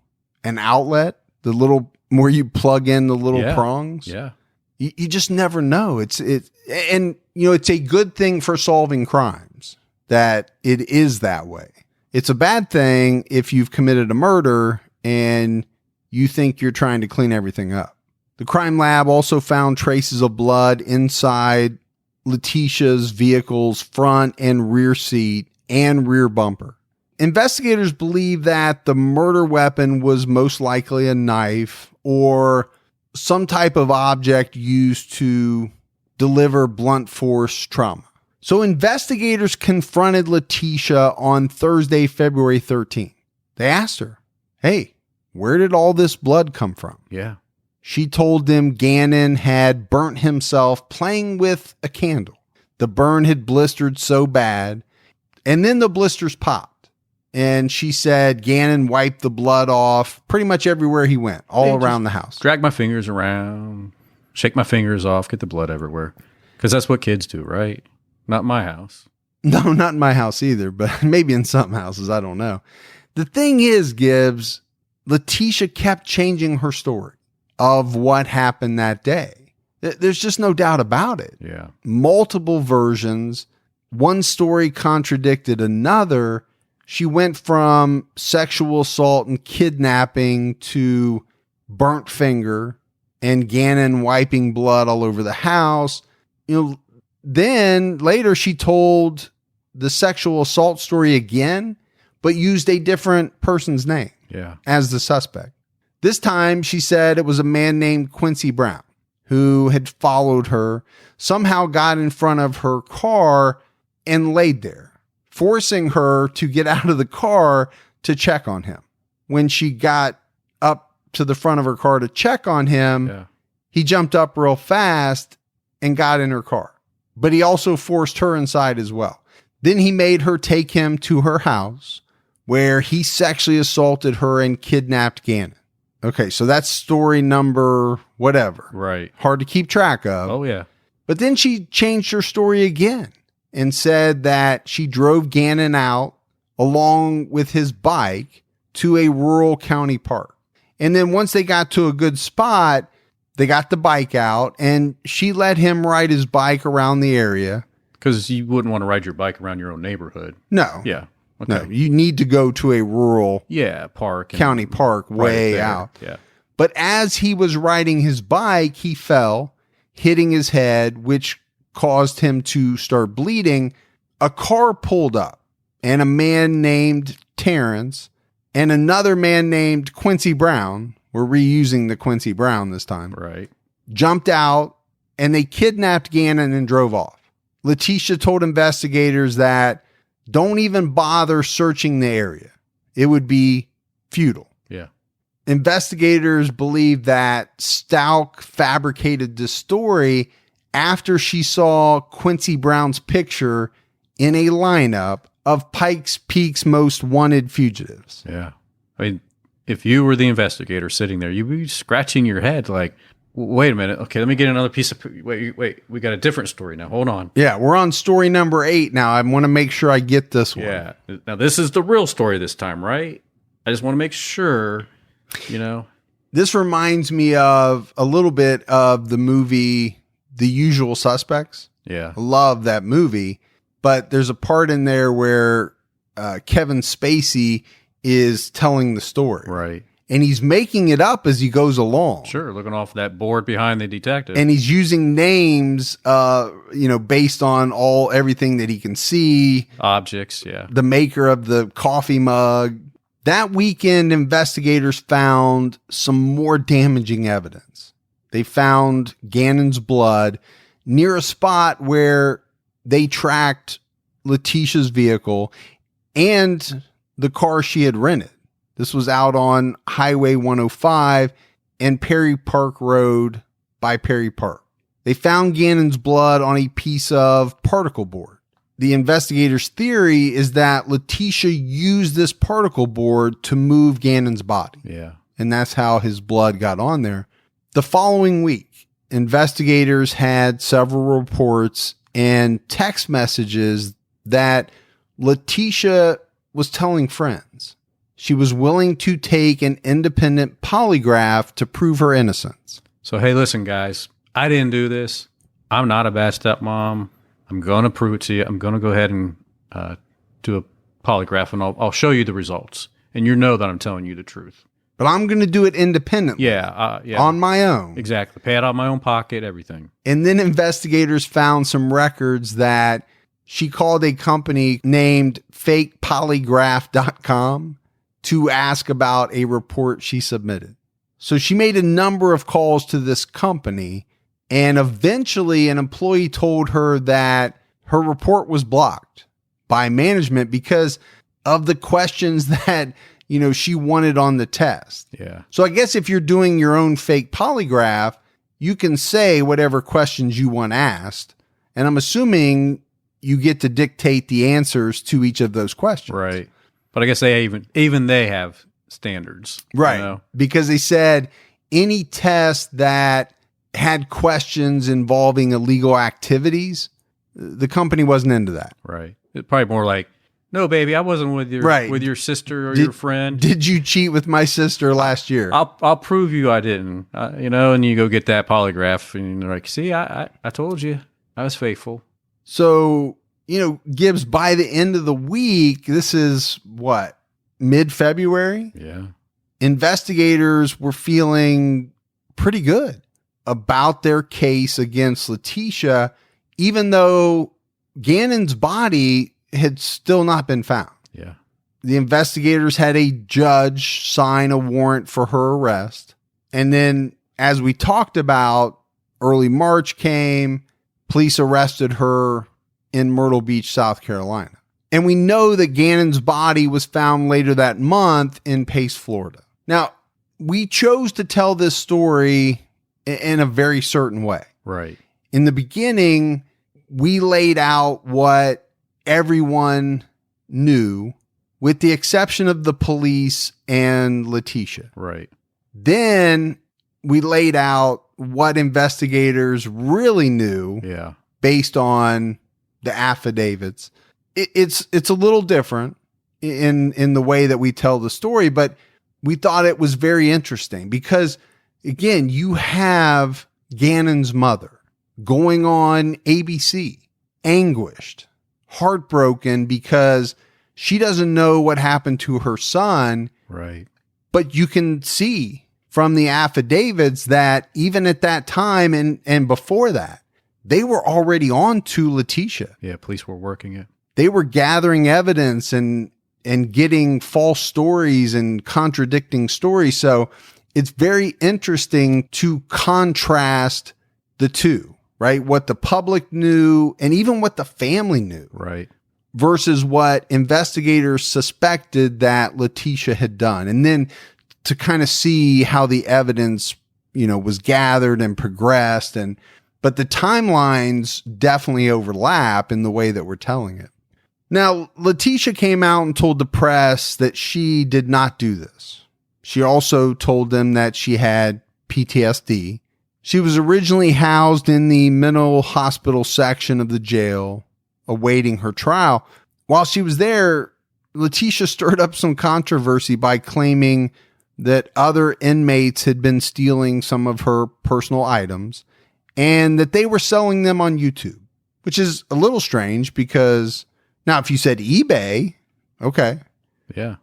an outlet, the little where you plug in the little prongs. Yeah. You just never know. It's a good thing for solving crimes that it is that way. It's a bad thing if you've committed a murder and you think you're trying to clean everything up. The crime lab also found traces of blood inside Leticia's vehicle's front and rear seat and rear bumper. Investigators believe that the murder weapon was most likely a knife or some type of object used to deliver blunt force trauma. So investigators confronted Leticia on Thursday, February 13th. They asked her, hey, where did all this blood come from? Yeah. She told them Gannon had burnt himself playing with a candle. The burn had blistered so bad, and then the blisters popped. And she said Gannon wiped the blood off pretty much everywhere he went, all around the house. Drag my fingers around, shake my fingers off, get the blood everywhere. Because that's what kids do, right? Not in my house. No, not in my house either, but maybe in some houses. I don't know. The thing is, Gibbs, Leticia kept changing her story of what happened that day. There's just no doubt about it. Yeah. Multiple versions. One story contradicted another. She went from sexual assault and kidnapping to burnt finger and Gannon wiping blood all over the house. Then later she told the sexual assault story again, but used a different person's name as the suspect. This time she said it was a man named Quincy Brown who had followed her, somehow got in front of her car and laid there, forcing her to get out of the car to check on him. When she got up to the front of her car to check on him, he jumped up real fast and got in her car. but he also forced her inside as well. Then he made her take him to her house where he sexually assaulted her and kidnapped Gannon. Okay, so that's story number whatever. Right. Hard to keep track of. Oh, yeah. But then she changed her story again and said that she drove Gannon out along with his bike to a rural county park. And then once they got to a good spot, they got the bike out and she let him ride his bike around the area. Because you wouldn't want to ride your bike around your own neighborhood. No. Yeah. Okay. No, you need to go to a rural park. County park way out. Yeah. But as he was riding his bike, he fell, hitting his head, which caused him to start bleeding. A car pulled up and a man named Terrence and another man named Quincy Brown, we're reusing the Quincy Brown this time, Right. jumped out and they kidnapped Gannon and drove off. Leticia told investigators that don't even bother searching the area. It would be futile. Yeah. Investigators believe that Stauch fabricated this story after she saw Quincy Brown's picture in a lineup of Pikes Peak's most wanted fugitives. Yeah. I mean, if you were the investigator sitting there, you'd be scratching your head like, wait a minute. Okay, let me get another piece of... Wait. We got a different story now. Hold on. Yeah, we're on story number 8 now. I want to make sure I get this one. Yeah. Now, this is the real story this time, right? I just want to make sure, This reminds me of a little bit of the movie The Usual Suspects. Yeah. I love that movie. But there's a part in there where Kevin Spacey is telling the story. Right. And he's making it up as he goes along. Sure, looking off that board behind the detective. And he's using names, based on everything that he can see. Objects, yeah. The maker of the coffee mug. That weekend, investigators found some more damaging evidence. They found Gannon's blood near a spot where they tracked Leticia's vehicle and the car she had rented. This was out on Highway 105 and Perry Park Road by Perry Park. They found Gannon's blood on a piece of particle board. The investigators' theory is that Leticia used this particle board to move Gannon's body. Yeah. And that's how his blood got on there. The following week, investigators had several reports and text messages that Leticia was telling friends. She was willing to take an independent polygraph to prove her innocence. So, hey, listen, guys, I didn't do this. I'm not a bad stepmom. I'm going to prove it to you. I'm going to go ahead and do a polygraph, and I'll show you the results. And you know that I'm telling you the truth. But I'm going to do it independently. Yeah. On my own. Exactly. Pay it out of my own pocket, everything. And then investigators found some records that she called a company named fakepolygraph.com to ask about a report she submitted. So she made a number of calls to this company, and eventually an employee told her that her report was blocked by management because of the questions that, she wanted on the test. Yeah. So I guess if you're doing your own fake polygraph, you can say whatever questions you want asked. And I'm assuming you get to dictate the answers to each of those questions. Right. But I guess they even they have standards. Right. Because they said any test that had questions involving illegal activities, the company wasn't into that. Right. It's probably more like, no, baby, I wasn't with your sister or your friend. Did you cheat with my sister last year? I'll prove you I didn't. And you go get that polygraph, and you're like, see, I told you, I was faithful. So, Gibbs, by the end of the week, this is what, mid-February? Yeah. Investigators were feeling pretty good about their case against Leticia, even though Gannon's body had still not been found. Yeah. The investigators had a judge sign a warrant for her arrest. And then, as we talked about, early March came, police arrested her in Myrtle Beach, South Carolina. And we know that Gannon's body was found later that month in Pace, Florida. Now, we chose to tell this story in a very certain way. Right. In the beginning, we laid out what everyone knew, with the exception of the police and Leticia. Right. Then we laid out what investigators really knew. Yeah. Based on the affidavits. It's a little different in the way that we tell the story, but we thought it was very interesting because, again, you have Gannon's mother going on ABC, anguished, heartbroken because she doesn't know what happened to her son. Right. But you can see from the affidavits that even at that time and before that, they were already on to Leticia. Yeah, police were working it. They were gathering evidence and getting false stories and contradicting stories. So it's very interesting to contrast the two, right? What the public knew and even what the family knew. Right. Versus what investigators suspected that Leticia had done. And then to kind of see how the evidence, was gathered and progressed. But the timelines definitely overlap in the way that we're telling it. Now, Leticia came out and told the press that she did not do this. She also told them that she had PTSD. She was originally housed in the mental hospital section of the jail, awaiting her trial. While she was there, Leticia stirred up some controversy by claiming that other inmates had been stealing some of her personal items and that they were selling them on YouTube, which is a little strange because now if you said eBay, okay. Yeah.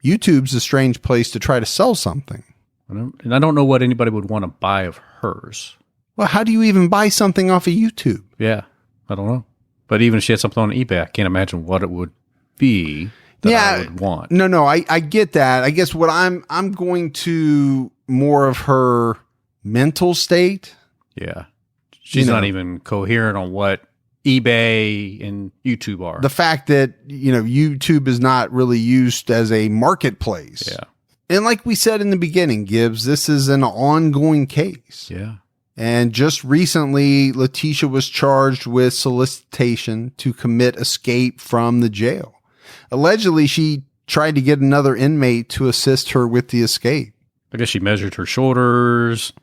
YouTube's a strange place to try to sell something. And I don't know what anybody would want to buy of hers. Well, how do you even buy something off of YouTube? Yeah. I don't know. But even if she had something on eBay, I can't imagine what it would be that I would want. No, I get that. I guess what I'm going to more of her mental state. Yeah. She's not even coherent on what eBay and YouTube are. The fact that, YouTube is not really used as a marketplace. Yeah. And like we said in the beginning, Gibbs, this is an ongoing case. Yeah. And just recently, Leticia was charged with solicitation to commit escape from the jail. Allegedly, she tried to get another inmate to assist her with the escape. I guess she measured her shoulders,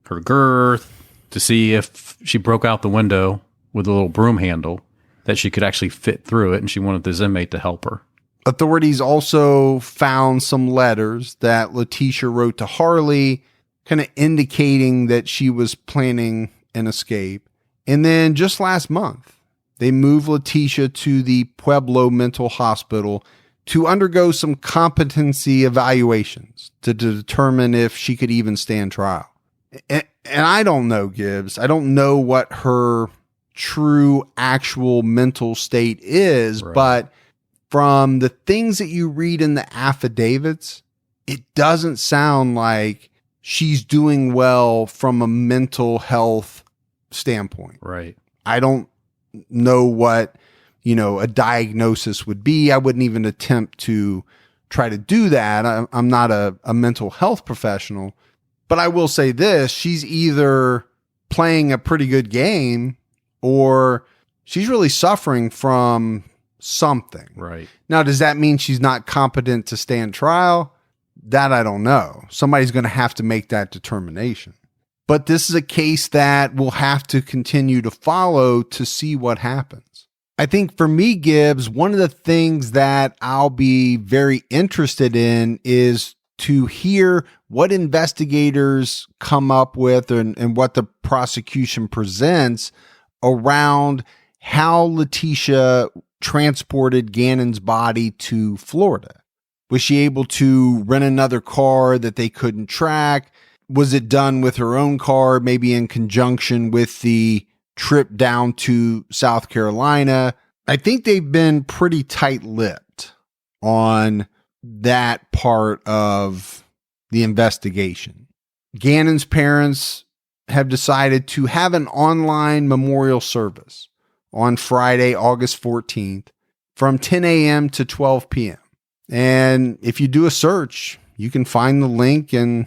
her girth, to see if she broke out the window with a little broom handle that she could actually fit through it, and she wanted this inmate to help her. Authorities also found some letters that Leticia wrote to Harley, kind of indicating that she was planning an escape. And then just last month, they moved Leticia to the Pueblo Mental Hospital to undergo some competency evaluations to determine if she could even stand trial. And I don't know, Gibbs. I don't know what her true actual mental state is, right. But from the things that you read in the affidavits, it doesn't sound like she's doing well from a mental health standpoint. Right. I don't know what, a diagnosis would be. I wouldn't even attempt to try to do that. I'm not a mental health professional, but I will say this, she's either playing a pretty good game or she's really suffering from something. Right. Now, does that mean she's not competent to stand trial? That I don't know. Somebody's going to have to make that determination. But this is a case that we'll have to continue to follow to see what happens. I think for me, Gibbs, one of the things that I'll be very interested in is to hear what investigators come up with and what the prosecution presents around how Leticia transported Gannon's body to Florida. Was she able to rent another car that they couldn't track? Was it done with her own car, maybe in conjunction with the trip down to South Carolina? I think they've been pretty tight-lipped on that part of the investigation. Gannon's parents have decided to have an online memorial service on Friday, August 14th from 10 a.m. to 12 p.m. And if you do a search, you can find the link and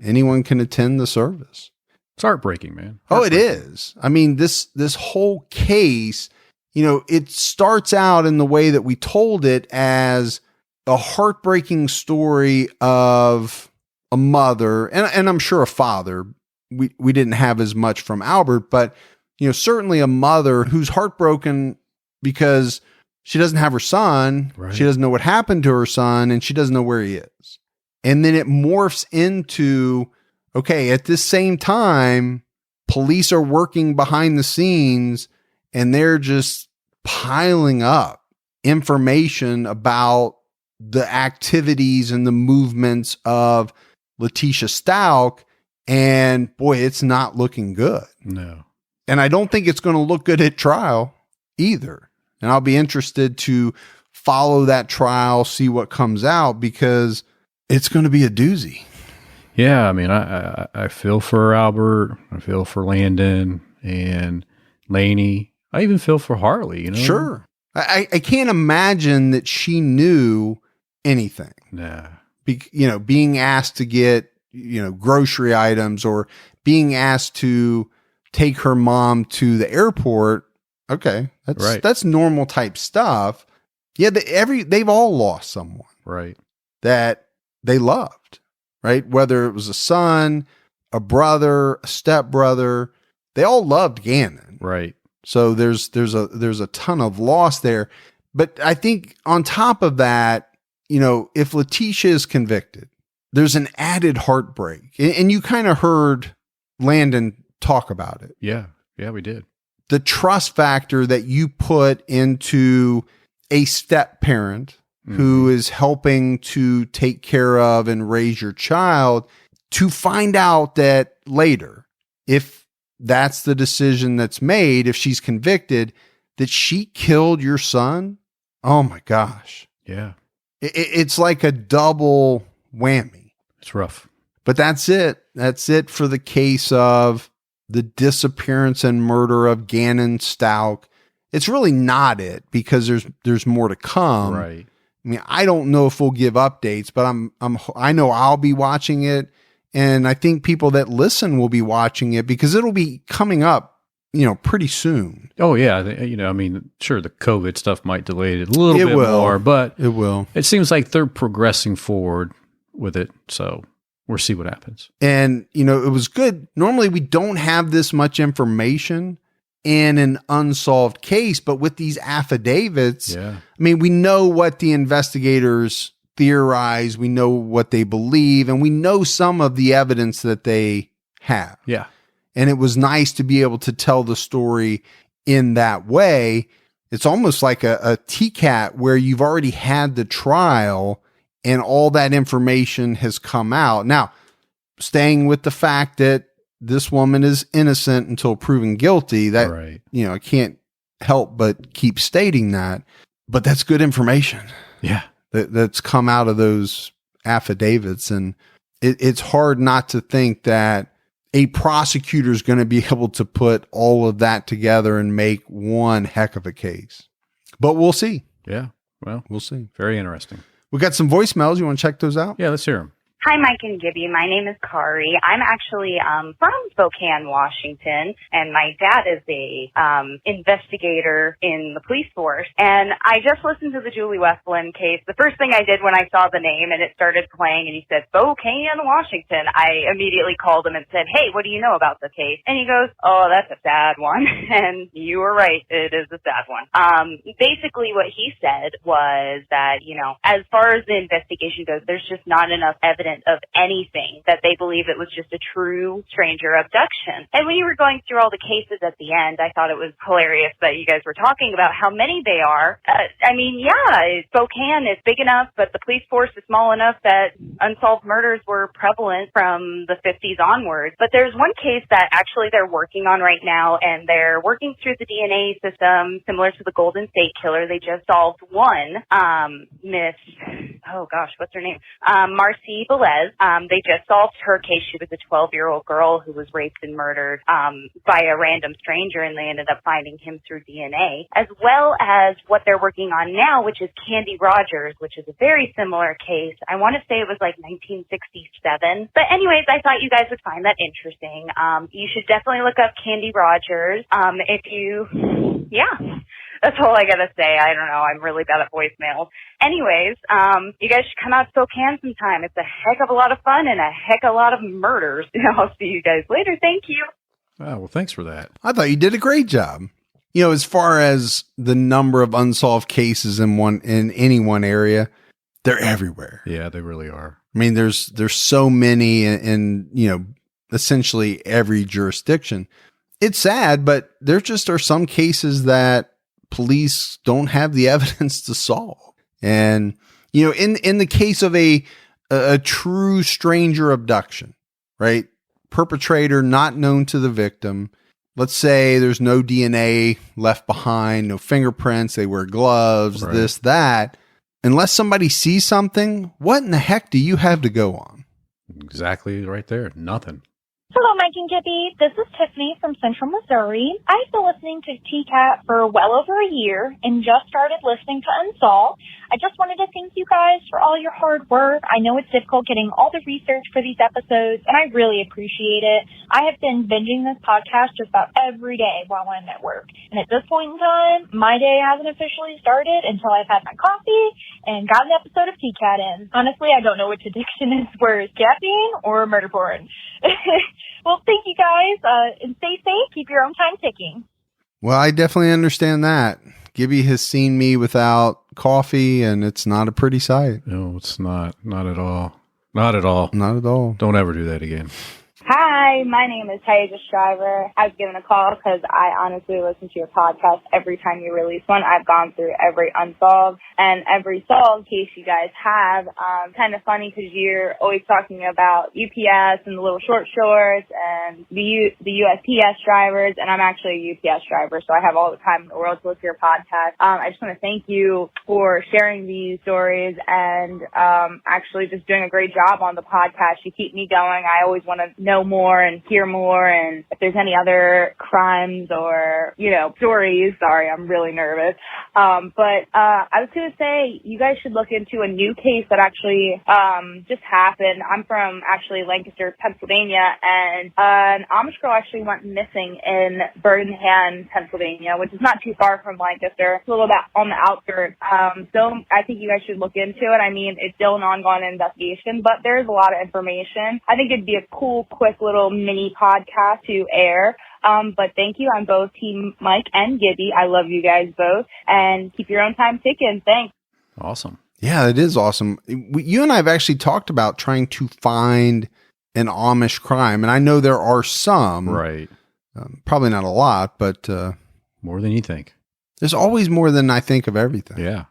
anyone can attend the service. It's heartbreaking, man. Oh, it is. I mean, this whole case, it starts out in the way that we told it as a heartbreaking story of a mother and I'm sure a father. We didn't have as much from Albert, but certainly a mother who's heartbroken because she doesn't have her son. Right. She doesn't know what happened to her son, and she doesn't know where he is. And then it morphs into, okay, at this same time, police are working behind the scenes and they're just piling up information about the activities and the movements of Leticia Stauch. And boy, it's not looking good. No. And I don't think it's going to look good at trial either. And I'll be interested to follow that trial, see what comes out, because it's going to be a doozy. Yeah, I mean, I feel for Albert. I feel for Landon and Lainey. I even feel for Harley, Sure. I can't imagine that she knew anything. Nah. Being asked to get, grocery items or being asked to take her mom to the airport. Okay. That's normal type stuff. Yeah. They've all lost someone. Right. That they loved, right? Whether it was a son, a brother, a stepbrother, they all loved Gannon. Right. So there's a ton of loss there. But I think on top of that, if Leticia is convicted, there's an added heartbreak. And you kind of heard Landon talk about it. Yeah. Yeah, we did. The trust factor that you put into a step parent who is helping to take care of and raise your child, to find out that later, if that's the decision that's made, if she's convicted, that she killed your son. Oh my gosh. Yeah. It's like a double whammy. It's rough. But that's it. That's it for the case of the disappearance and murder of Gannon Stauch. It's really not it, because there's more to come. Right. I mean, I don't know if we'll give updates, but I know I'll be watching it, and I think people that listen will be watching it, because it'll be coming up, pretty soon. Oh yeah, I mean, sure, the COVID stuff might delay it a little bit more, but it will. It seems like they're progressing forward with it, so we'll see what happens. And it was good. Normally, we don't have this much information in an unsolved case, but with these affidavits, I mean, we know what the investigators theorize, we know what they believe, and we know some of the evidence that they have. Yeah. And it was nice to be able to tell the story in that way. It's almost like a TCAT where you've already had the trial and all that information has come out. Now, staying with the fact that this woman is innocent until proven guilty, that, I can't help but keep stating that, but that's good information. Yeah. That's come out of those affidavits. And it's hard not to think that a prosecutor is going to be able to put all of that together and make one heck of a case. But we'll see. Yeah. Well, we'll see. Very interesting. We got some voicemails. You want to check those out? Yeah, let's hear them. Hi, Mike and Gibby. My name is Kari. I'm actually from Spokane, Washington, and my dad is a investigator in the police force. And I just listened to the Julie Westland case. The first thing I did when I saw the name and it started playing and he said, Spokane, Washington, I immediately called him and said, hey, what do you know about the case? And he goes, oh, that's a sad one. And you were right. It is a sad one. Basically what he said was that, as far as the investigation goes, there's just not enough evidence of anything that they believe it was just a true stranger abduction. And when you were going through all the cases at the end, I thought it was hilarious that you guys were talking about how many they are. Spokane is big enough, but the police force is small enough that unsolved murders were prevalent from the 50s onwards. But there's one case that actually they're working on right now, and they're working through the DNA system similar to the Golden State Killer. They just solved one, Miss oh gosh, what's her name? Marcy Velez. They just solved her case. She was a 12-year-old girl who was raped and murdered by a random stranger, and they ended up finding him through DNA, as well as what they're working on now, which is Candy Rogers, which is a very similar case. I want to say it was like 1967. But anyways, I thought you guys would find that interesting. You should definitely look up Candy Rogers. That's all I gotta say. I don't know. I'm really bad at voicemail. Anyways, you guys should come out to Spokane sometime. It's a heck of a lot of fun and a heck of a lot of murders. I'll see you guys later. Thank you. Oh, well, thanks for that. I thought you did a great job. As far as the number of unsolved cases in any one area, they're everywhere. Yeah, they really are. I mean, there's so many in essentially every jurisdiction. It's sad, but there just are some cases that police don't have the evidence to solve. And, in the case of a true stranger abduction, right? Perpetrator not known to the victim. Let's say there's no DNA left behind, no fingerprints, they wear gloves, right. This, that. Unless somebody sees something, what in the heck do you have to go on? Exactly right there. Nothing. Hello, Mike and Gibby. This is Tiffany from Central Missouri. I've been listening to TCAT for well over a year and just started listening to Unsolved. I just wanted to thank you guys for all your hard work. I know it's difficult getting all the research for these episodes, and I really appreciate it. I have been binging this podcast just about every day while I'm at work. And at this point in time, my day hasn't officially started until I've had my coffee and got an episode of TCAT in. Honestly, I don't know which addiction is worse, caffeine or murder porn. Well, thank you guys, and stay safe. Keep your own time ticking. Well, I definitely understand that. Gibby has seen me without coffee, and it's not a pretty sight. No, it's not. Not at all. Not at all. Not at all. Don't ever do that again. Hi, my name is Tasia Shriver. I was given a call because I honestly listen to your podcast every time you release one. I've gone through every unsolved and every solved case you guys have. Kind of funny because you're always talking about UPS and the little shorts and the USPS drivers, and I'm actually a UPS driver, so I have all the time in the world to listen to your podcast. I just want to thank you for sharing these stories and actually just doing a great job on the podcast. You keep me going. I always want to know more and hear more, and if there's any other crimes or stories. Sorry, I'm really nervous. But I was going to say you guys should look into a new case that actually just happened. I'm from actually Lancaster, Pennsylvania, and an Amish girl actually went missing in Birmingham, Pennsylvania, which is not too far from Lancaster. It's a little bit on the outskirts. So I think you guys should look into it. I mean, it's still an ongoing investigation, but there's a lot of information. I think it'd be a cool, quick little mini podcast to air. But thank you. I'm both Team Mike and Gibby. I love you guys both, and keep your own time ticking. Thanks. Awesome. Yeah, it is awesome. You and I have actually talked about trying to find an Amish crime, and I know there are some. Right. Probably not a lot, but more than you think. There's always more than I think of everything. Yeah.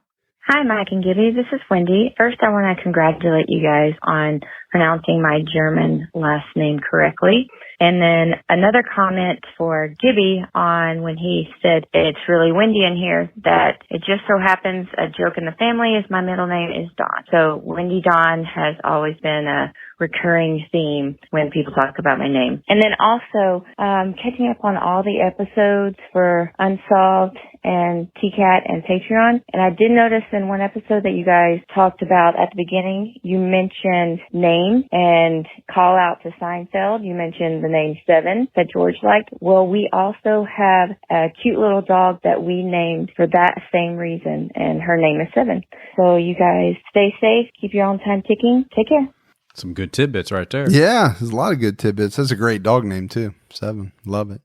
Hi, Mike and Gibby. This is Wendy. First, I want to congratulate you guys on pronouncing my German last name correctly. And then another comment for Gibby on when he said it's really windy in here, that it just so happens a joke in the family is my middle name is Dawn. So Wendy Dawn has always been a recurring theme when people talk about my name. And then also catching up on all the episodes for Unsolved and TCAT and Patreon. And I did notice in one episode that you guys talked about at the beginning, you mentioned name and call out to Seinfeld. You mentioned the name Seven that George liked. Well, we also have a cute little dog that we named for that same reason, and her name is Seven. So you guys stay safe, keep your own time ticking. Take care. Some good tidbits right there. Yeah, there's a lot of good tidbits. That's a great dog name too. Seven. Love it.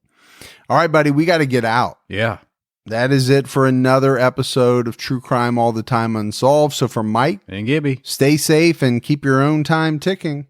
All right, buddy, we got to get out. Yeah. That is it for another episode of True Crime All the Time Unsolved. So for Mike and Gibby, stay safe and keep your own time ticking.